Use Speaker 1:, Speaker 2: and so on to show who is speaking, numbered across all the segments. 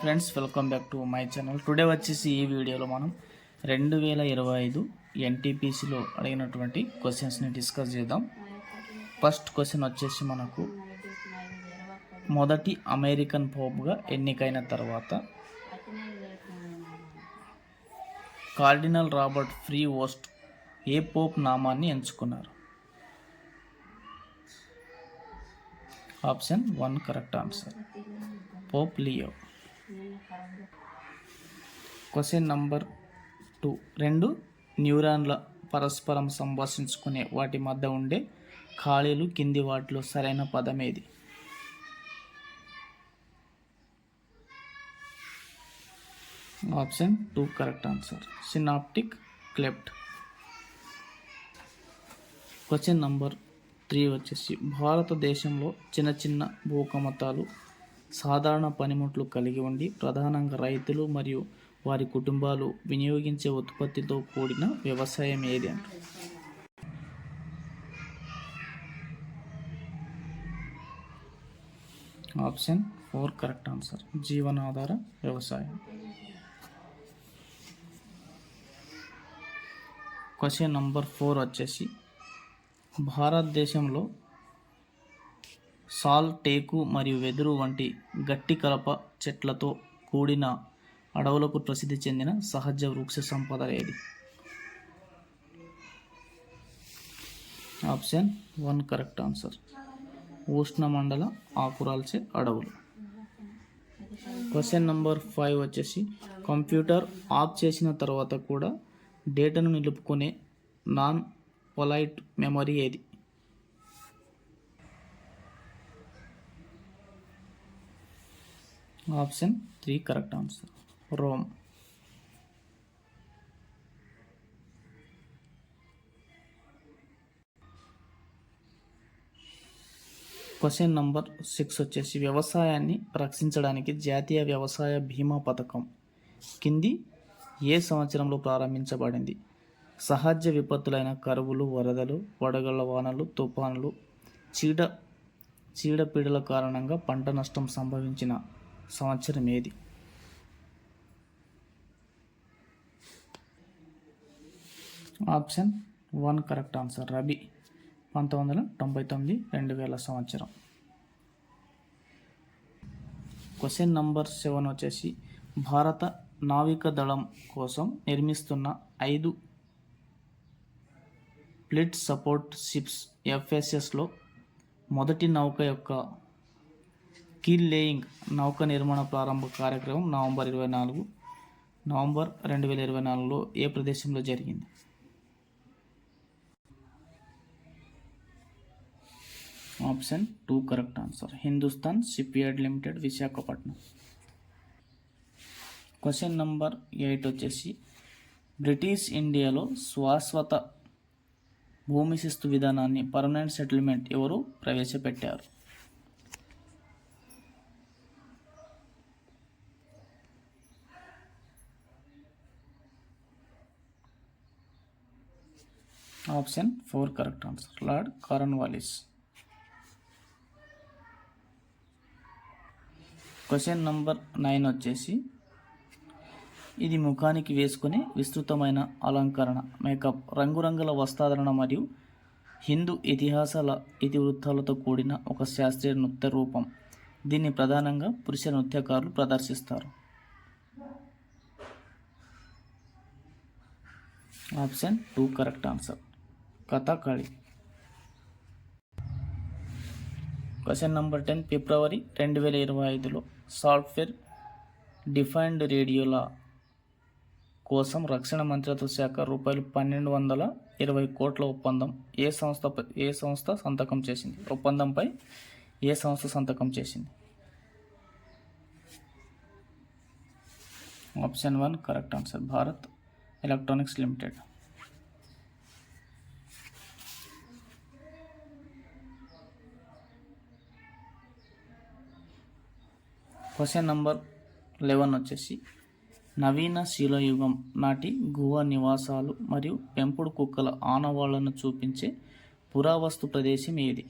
Speaker 1: Friends, welcome back to my channel. Today వచ్చేసి ఈ వీడియోలో మనం 2025 ఎన్టీపీసీలో అడిగినటువంటి క్వశ్చన్స్ని డిస్కస్ చేద్దాం. ఫస్ట్ క్వశ్చన్ వచ్చేసి మనకు మొదటి అమెరికన్ పోప్గా ఎన్నికైన తర్వాత కార్డినల్ రాబర్ట్ ప్రీవోస్ట్ ఏ పోప్ నామాన్ని ఎంచుకున్నారు? Option 1 correct answer, Pope Leo. Question number 2. రెండు న్యూరాన్ల పరస్పరం సంభాషించుకునే వాటి మధ్య ఉండే ఖాళీలు కింది వాటిలో సరైన పదం ఏది? Option 2 correct answer, synaptic cleft. Question number 3 వచ్చేసి భారతదేశంలో చిన్న చిన్న భూకమతాలు సాధారణ పనిముట్లు కలిగి ఉండి ప్రధానంగా రైతులు మరియు వారి కుటుంబాలు వినియోగించే ఉత్పత్తితో కూడిన వ్యవసాయం ఏది అంట? ఆప్షన్ 4 కరెక్ట్ ఆన్సర్, జీవనాధార వ్యవసాయం. క్వశ్చన్ నంబర్ 4 వచ్చేసి భారతదేశంలో సాల్, టేకు మరియు వెదురు వంటి గట్టి కలప చెట్లతో కూడిన అడవులకు ప్రసిద్ధి చెందిన సహజ వృక్ష సంపద ఏది? ఆప్షన్ 1 కరెక్ట్ ఆన్సర్, ఉష్ణమండల ఆకురాల్చే అడవులు. క్వశ్చన్ నంబర్ 5 వచ్చేసి కంప్యూటర్ ఆఫ్ చేసిన తర్వాత కూడా డేటాను నిలుపుకునే నాన్ వాలైట్ మెమరీ ఏది? Option 3 correct answer, Rome. Question number 6 వచ్చేసి వ్యవసాయాన్ని రక్షించడానికి జాతీయ వ్యవసాయ బీమా పథకం కింది ఏ సంవత్సరంలో ప్రారంభించబడింది? సహజ విపత్తులైన కరువులు, వరదలు, వడగళ్ల వానలు, తుఫానులు, చీడపీడల కారణంగా పంట నష్టం సంభవించిన సంవత్సరం ఏది? ఆప్షన్ 1 కరెక్ట్ ఆన్సర్, రబీ 1999-2000 సంవత్సరం. క్వశ్చన్ నంబర్ 7 వచ్చేసి భారత నావికా దళం కోసం నిర్మిస్తున్న 5 ఫ్లీట్ సపోర్ట్ షిప్స్ FSSలో మొదటి నౌక యొక్క కీల్ లేయింగ్ నౌక నిర్మాణ ప్రారంభ కార్యక్రమం నవంబర్ 2024లో ఏ ప్రదేశంలో జరిగింది? Option 2 correct answer, Hindustan ship yard limited, Visakhapatnam. Question number 8 వచ్చేసి బ్రిటిష్ ఇండియాలో శాశ్వత భూమి శిస్తు విధానాన్ని పర్మనెంట్ సెటిల్మెంట్ ఎవరు ప్రవేశపెట్టారు? Option 4 correct answer, lord Cornwallis. Question number 9 వచ్చేసి ఇది ముఖానికి వేసుకునే విస్తృతమైన అలంకరణ, మేకప్, రంగురంగుల వస్త్రధారణ మరియు హిందూ ఇతివృత్తాలతో కూడిన ఒక శాస్త్రీయ నృత్య రూపం. దీన్ని ప్రధానంగా పురుష నృత్యకారులు ప్రదర్శిస్తారు. Option 2 correct answer, Kathakali. Question number 10 ఫిబ్రవరి 2025లో సాఫ్ట్వేర్ డిఫైన్డ్ రేడియోల కోసం రక్షణ మంత్రిత్వ శాఖ ₹1220 కోట్ల ఒప్పందం ఏ సంస్థ సంతకం చేసింది? ఒప్పందంపై ఏ సంస్థ సంతకం చేసింది? Option 1 correct answer, Bharat electronics limited. Question number 11 వచ్చేసి నవీన శిలాయుగం నాటి గుహ నివాసాలు మరియు పెంపుడు కుక్కల ఆనవాళ్లను చూపించే పురావస్తు ప్రదేశం ఏది?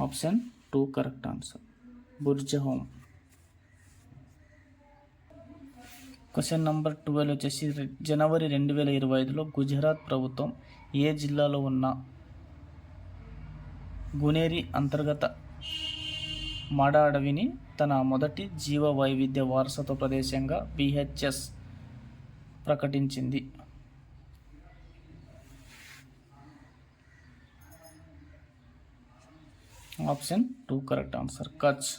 Speaker 1: Option 2 correct answer, Burj home. Question number 12 వచ్చేసి జనవరి 2025లో గుజరాత్ ప్రభుత్వం ఏ జిల్లాలో ఉన్న గునేరి అంతర్గత మాడ అడవిని తన మొదటి జీవ వైవిధ్య వారసత్వ ప్రదేశంగా BHS ప్రకటించింది? Option 2 correct answer, Kutch.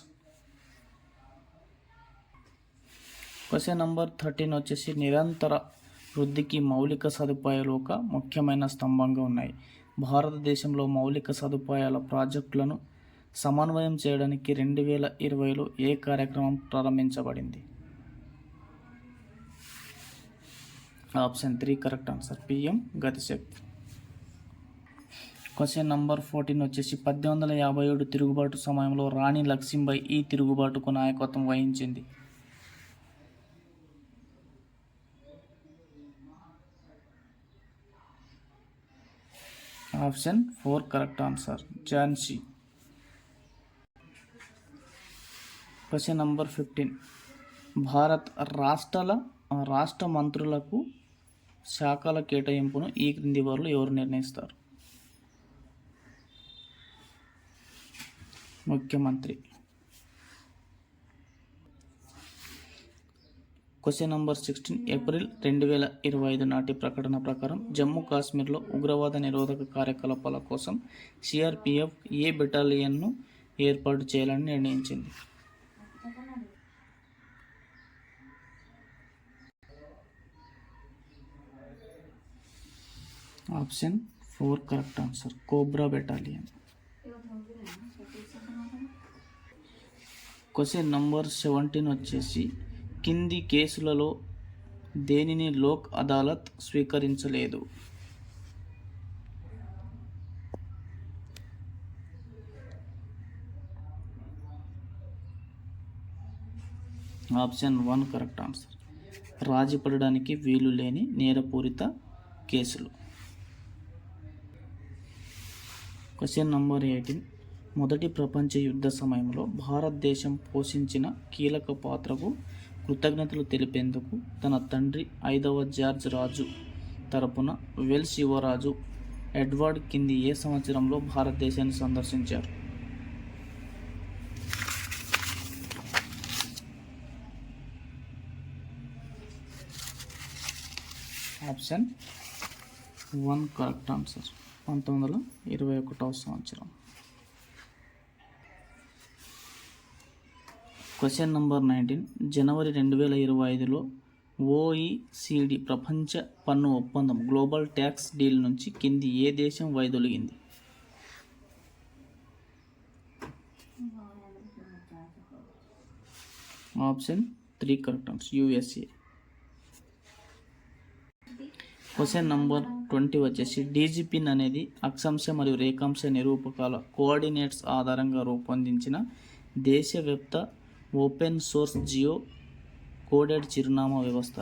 Speaker 1: Question number 13 వచ్చేసి నిరంతర వృద్ధికి మౌలిక సదుపాయాలు ఒక ముఖ్యమైన స్తంభంగా ఉన్నాయి. భారతదేశంలో మౌలిక సదుపాయాల ప్రాజెక్టులను సమన్వయం చేయడానికి 2020లో ఏ కార్యక్రమం ప్రారంభించబడింది? Option 3 correct answer, PM Gatishakti. Question number 14 వచ్చేసి 1857 తిరుగుబాటు సమయంలో రాణి లక్ష్మీబాయి ఈ తిరుగుబాటుకు నాయకత్వం వహించింది? Option 4 correct answer, Jhansi. Question number 15 Bharat రాష్ట్ర మంత్రులకు శాఖల కేటాయింపును ఈ క్రింది వారిలో ఎవరు నిర్ణయిస్తారు? ముఖ్యమంత్రి. క్వశ్చన్ నంబర్ 16 ఏప్రిల్ 2025 నాటి ప్రకటన ప్రకారం జమ్మూ కాశ్మీర్లో ఉగ్రవాద నిరోధక కార్యకలాపాల కోసం CRPF ఏ బెటాలియన్ను ఏర్పాటు చేయాలని నిర్ణయించింది? Option 4 correct answer, cobra battalion. Question number 17 వచ్చేసి కింది కేసులలో దేనిని లోక్ అదాలత్ స్వీకరించలేదు? ఆప్షన్ 1 కరెక్ట్ ఆన్సర్, రాజీ పడడానికి వీలు లేని నేరపూరిత కేసులు. క్వశ్చన్ నంబర్ 18 మొదటి ప్రపంచ యుద్ధ సమయంలో భారతదేశం పోషించిన కీలక పాత్రకు కృతజ్ఞతలు తెలిపేందుకు తన తండ్రి 5వ జార్జ్ రాజు తరపున వెల్ష్ యువరాజు ఎడ్వర్డ్ కింది ఏ సంవత్సరంలో భారతదేశాన్ని సందర్శించారు? ఆప్షన్ 1 కరెక్ట్ ఆన్సర్, 1921వ సంవత్సరం. క్వశ్చన్ నంబర్ 19 జనవరి 2025లో OECD ప్రపంచ పన్ను ఒప్పందం గ్లోబల్ ట్యాక్స్ డీల్ నుంచి కింది ఏ దేశం వైదొలిగింది? Option 3 correct answer, USA. Question number 20 వచ్చేసి DGPIN అనేది అక్షాంశ మరియు రేఖాంశ నిరూపకాల కోఆర్డినేట్స్ ఆధారంగా రూపొందించిన దేశవ్యాప్త ఓపెన్ సోర్స్ జియో కోడెడ్ చిరునామా వ్యవస్థ.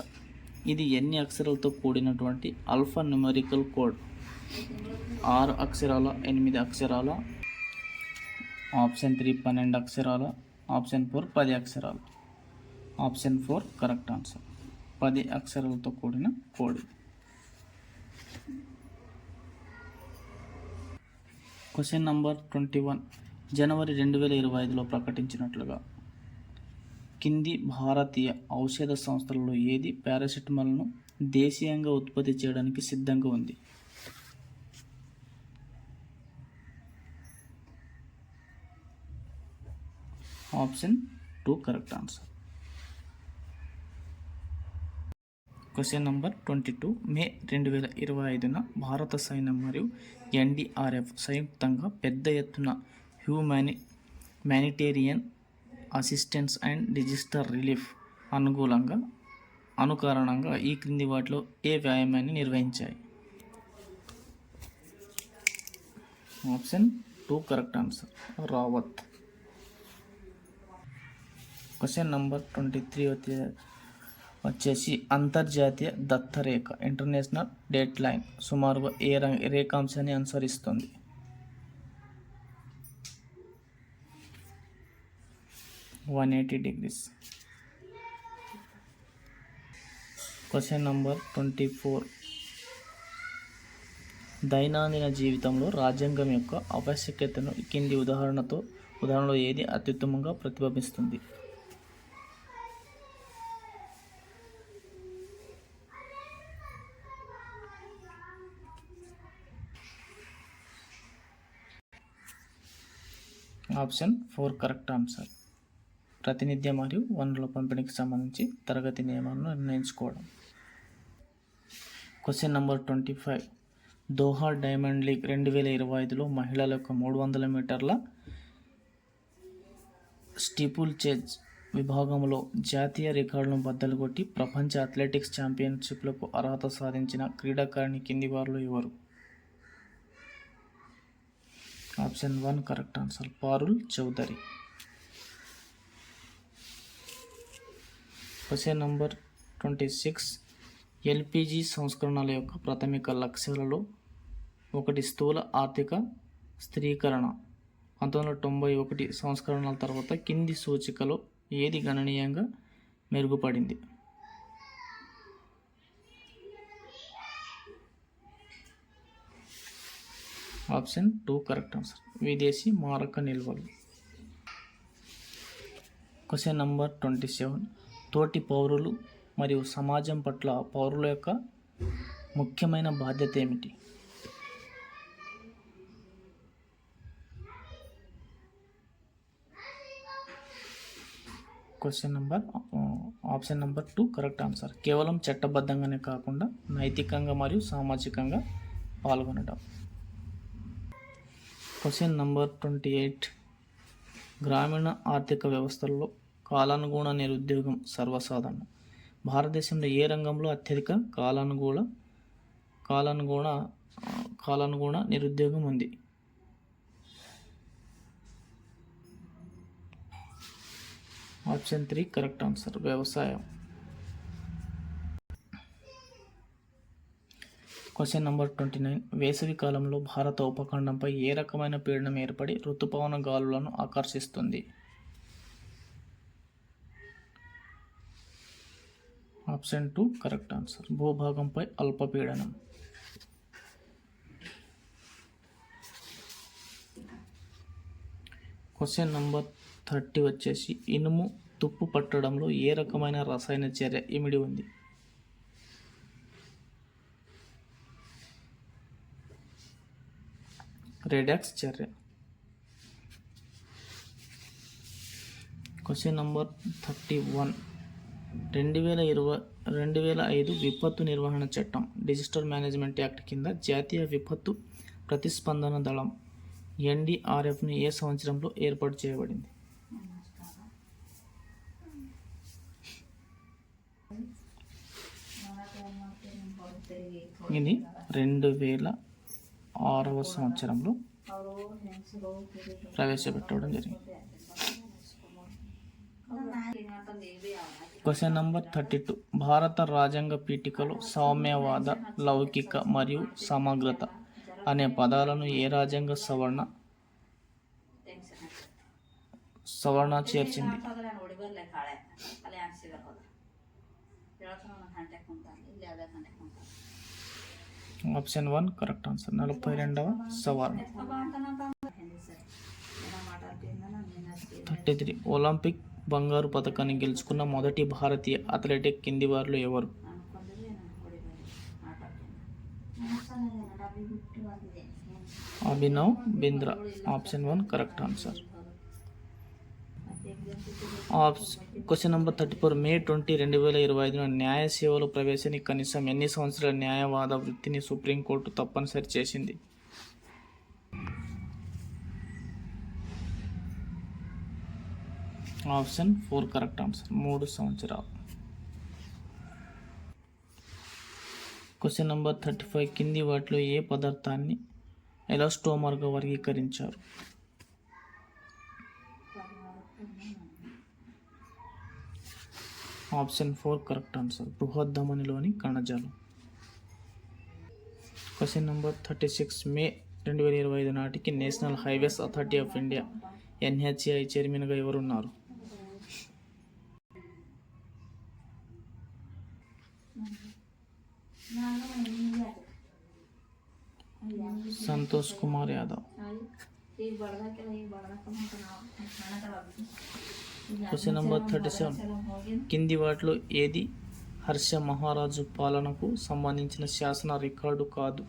Speaker 1: ఇది ఎన్ని అక్షరాలతో కూడినటువంటి ఆల్ఫా న్యూమరికల్ కోడ్? 6 అక్షరాల, 8 అక్షరాల? ఆప్షన్ 3 12 అక్షరాల? ఆప్షన్ 4 10 అక్షరాలు? ఆప్షన్ 4 కరెక్ట్ ఆన్సర్, 10 అక్షరాలతో కూడిన కోడ్. క్వశ్చన్ నంబర్ 21 జనవరి 2025లో ప్రకటించినట్లుగా కింది భారతీయ ఔషధ సంస్థలలో ఏది పారాసెటమాల్ను దేశీయంగా ఉత్పత్తి చేయడానికి సిద్ధంగా ఉంది? Option 2 correct answer. Question number 22 May 2025న భారత సైన్యం మరియు NDRF సంయుక్తంగా పెద్ద ఎత్తున humanitarian assistance and disaster relief అనుకారణంగా ఈ క్రింది వాటిలో ఏ వ్యాయామాన్ని నిర్వహించాయి? Option 2 correct answer, Rawat. Question number 23 వచ్చేసి అంతర్జాతీయ దత్తరేఖ ఇంటర్నేషనల్ డేట్ లైన్ సుమారుగా ఏ రేఖాంశాన్ని అనుసరిస్తుంది? 180 degrees. Question number 24. దైనందిన జీవితంలో రాజ్యాంగం యొక్క ఆవశ్యకతను కింది ఉదాహరణలో ఏది అత్యుత్తమంగా ప్రతిబింబిస్తుంది? Option 4 correct answer. ప్రాతినిధ్యం మరియు వనరుల పంపిణీకి సంబంధించి తరగతి నియమాలను నిర్ణయించుకోవడం. Question number 25. Doha diamond league 2025లో మహిళల యొక్క 300 మీటర్ల స్టీపుల్ చేజ్ విభాగంలో జాతీయ రికార్డులను బద్దలు కొట్టి ప్రపంచ అథ్లెటిక్స్ ఛాంపియన్షిప్లకు అర్హత సాధించిన క్రీడాకారిణి కింది వారిలో ఎవరు? Option 1 correct answer. Parul Chaudhary. Question number 26. LPG సంస్కరణల యొక్క ప్రాథమిక లక్ష్యాలలో ఒకటి స్థూల ఆర్థిక స్థిరీకరణ. 1991 సంస్కరణల తర్వాత కింది సూచికలో ఏది గణనీయంగా మెరుగుపడింది? Option 2 correct answer. విదేశీ మారక నిల్వలు. Question number 27. తోటి పౌరులు మరియు సమాజం పట్ల పౌరుల యొక్క ముఖ్యమైన బాధ్యత ఏమిటి? Option number 2 correct answer. కేవలం చట్టబద్ధంగానే కాకుండా నైతికంగా మరియు సామాజికంగా పాల్గొనడం. Question number 28. గ్రామీణ ఆర్థిక వ్యవస్థల్లో కాలానుగుణ నిరుద్యోగం సర్వసాధారణం. భారతదేశంలో ఏ రంగంలో అత్యధిక కాలానుగుణ నిరుద్యోగం ఉంది? Option 3 correct answer. వ్యవసాయం. Question number 29. వేసవి కాలంలో భారత ఉపఖండంపై ఏ రకమైన పీడనం ఏర్పడి ఋతుపవన గాలులను ఆకర్షిస్తుంది? Option 2 correct answer. భూభాగంపై అల్పపీడనం. క్వశ్చన్ నంబర్ 30 వచ్చేసి ఇనుము తుప్పు పట్టడంలో ఏ రకమైన రసాయన చర్య ఇమిడి ఉంది? రెడాక్స్ చర్య. Question number 31. 2005 విపత్తు నిర్వహణ చట్టం డిజాస్టర్ మేనేజ్మెంట్ యాక్ట్ కింద జాతీయ విపత్తు ప్రతిస్పందన దళం NDRFని ఏ సంవత్సరంలో ఏర్పాటు చేయబడింది? ఇది 2006వ సంవత్సరంలో ప్రవేశపెట్టడం జరిగింది. Question number 32. భారత రాజ్యాంగ పీఠికలో సౌమ్యవాద, లౌకిక మరియు సమగ్రత అనే పదాలను ఏ రాజ్యాంగ సవరణ చేర్చింది? Option 1 correct answer. 42వ సవరణ. 33. ఒలింపిక్ బంగారు పతకాన్ని గెలుచుకున్న మొదటి భారతీయ అథ్లెట్ కింది వారిలో ఎవరు? Abhinav Bindra. Option 1 correct answer. Question number 34. మే 20, 2025 న్యాయ సేవల ప్రవేశానికి కనీసం ఎన్ని సంవత్సరాల న్యాయవాద వృత్తిని సుప్రీంకోర్టు తప్పనిసరి చేసింది? Option 4 correct answer. 3 సంవత్సరాలు. Question number 35. కింది వాటిలో ఏ పదార్థాన్ని ఎలాస్టోమర్గా వర్గీకరించారు? Option 4 correct answer. బృహద్దమనిలోని కణజాలం. Question number 36. మే 2025 నాటికి National Highways Authority of India NHAI చైర్మన్గా ఎవరున్నారు? సంతోష్ కుమార్ యాదవ్. Question number 37. కింది వాటిలో ఏది హర్ష మహారాజు పాలనకు సంబంధించిన శాసన రికార్డు కాదు?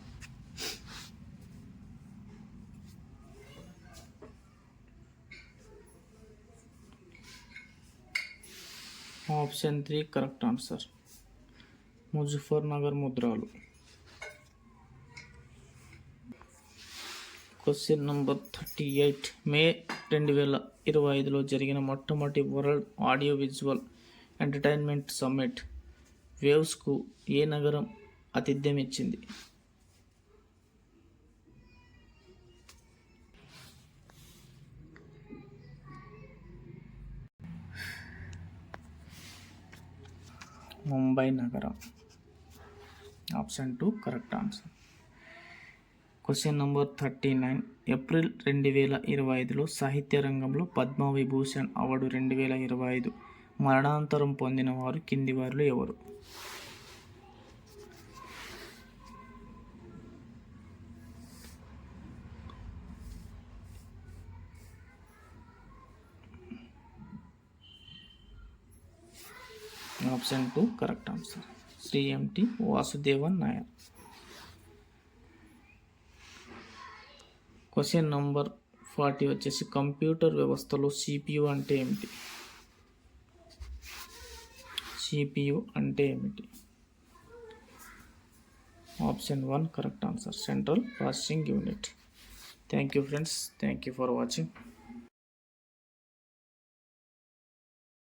Speaker 1: Option 3 correct answer. Muzaffar Nagar ముద్రాలు. Question number 38. మే 2025లో జరిగిన మొట్టమొదటి World Audio Visual Entertainment Summit వేవ్స్కు ఏ నగరం ఆతిథ్యం ఇచ్చింది? ముంబై నగరం. Option 2 correct answer. Question number 39. April 2025లో సాహిత్య రంగంలో పద్మవిభూషణ్ అవార్డు 2025 మరణానంతరం పొందిన వారు కింది వారిలో ఎవరు? Option 2 correct answer. శ్రీ ఎంటి వాసుదేవన్ నాయర్. క్వశ్చన్ నంబర్ 40 వచ్చేసి కంప్యూటర్ వ్యవస్థలో సిపియు అంటే ఏమిటి? సిపియు అంటే ఏమిటి? Option 1 correct answer. Central processing unit. Thank you friends. Thank you for watching.